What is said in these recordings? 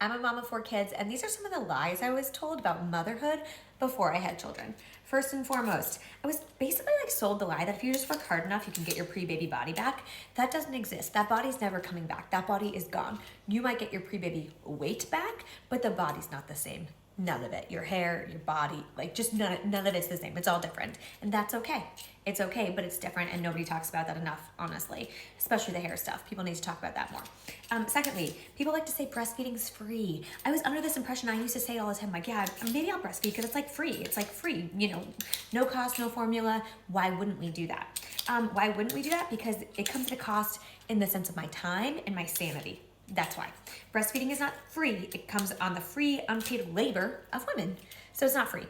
I'm a mom of 4 kids, and these are some of the lies I was told about motherhood before I had children. First and foremost, I was basically like sold the lie that if you just work hard enough, you can get your pre-baby body back. That doesn't exist. That body's never coming back. That body is gone. You might get your pre-baby weight back, but the body's not the same. None of it. Your hair, your body, like just none of it's the same. It's all different. And that's okay. It's okay, but it's different, and nobody talks about that enough, honestly, especially the hair stuff. People need to talk about that more. Secondly, people like to say breastfeeding's free. I was under this impression, I used to say it all the time, like, yeah, maybe I'll breastfeed because it's like free. It's like free, no cost, no formula. Why wouldn't we do that? Why wouldn't we do that? Because it comes at a cost in the sense of my time and my sanity. That's why. Breastfeeding is not free. It comes on the free, unpaid labor of women. So it's not free.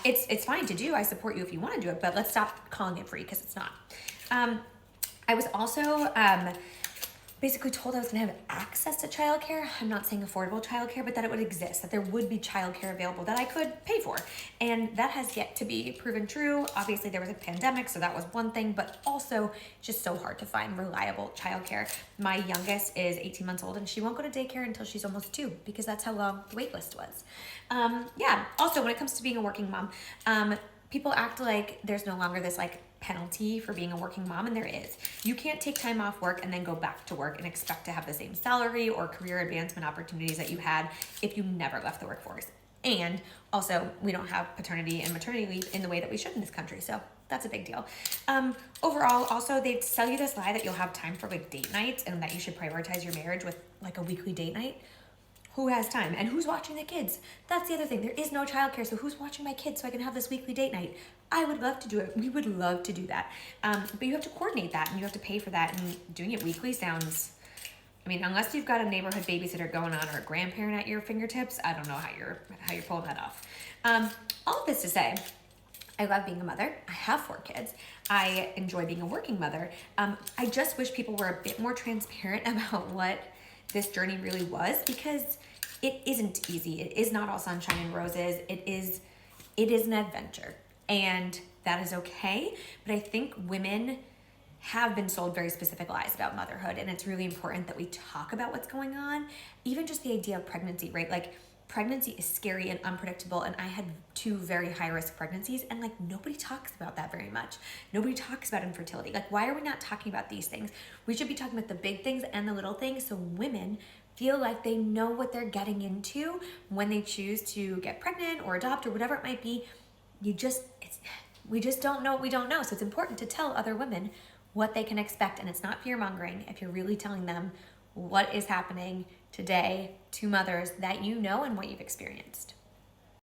It's fine to do. I support you if you want to do it, but let's stop calling it free because it's not. I was also basically told I was going to have access to childcare. I'm not saying affordable childcare, but that it would exist, that there would be childcare available that I could pay for. And that has yet to be proven true. Obviously, there was a pandemic, so that was one thing, but also just so hard to find reliable childcare. My youngest is 18 months old, and she won't go to daycare until she's almost 2 because that's how long the wait list was. Also, when it comes to being a working mom, people act like there's no longer this like penalty for being a working mom, and there is. You can't take time off work and then go back to work and expect to have the same salary or career advancement opportunities that you had if you never left the workforce. And also, we don't have paternity and maternity leave in the way that we should in this country, so that's a big deal. Overall, also, they sell you this lie that you'll have time for like date nights and that you should prioritize your marriage with like a weekly date night. Who has time? And who's watching the kids? That's the other thing. There is no childcare, so who's watching my kids so I can have this weekly date night? I would love to do it. We would love to do that. But you have to coordinate that, and you have to pay for that, and doing it weekly sounds... I mean, unless you've got a neighborhood babysitter going on or a grandparent at your fingertips, I don't know how you're pulling that off. All of this to say, I love being a mother. I have 4 kids. I enjoy being a working mother. I just wish people were a bit more transparent about what this journey really was, because it isn't easy. It is not all sunshine and roses. It is an adventure, and that is okay. But I think women have been sold very specific lies about motherhood, and it's really important that we talk about what's going on. Even just the idea of pregnancy, right? Like, pregnancy is scary and unpredictable, and I had 2 very high-risk pregnancies, and like nobody talks about that very much. Nobody talks about infertility. Like, why are we not talking about these things? We should be talking about the big things and the little things, so women feel like they know what they're getting into when they choose to get pregnant or adopt or whatever it might be. We just don't know what we don't know. So it's important to tell other women what they can expect, and it's not fear-mongering if you're really telling them what is happening today to mothers that you know and what you've experienced.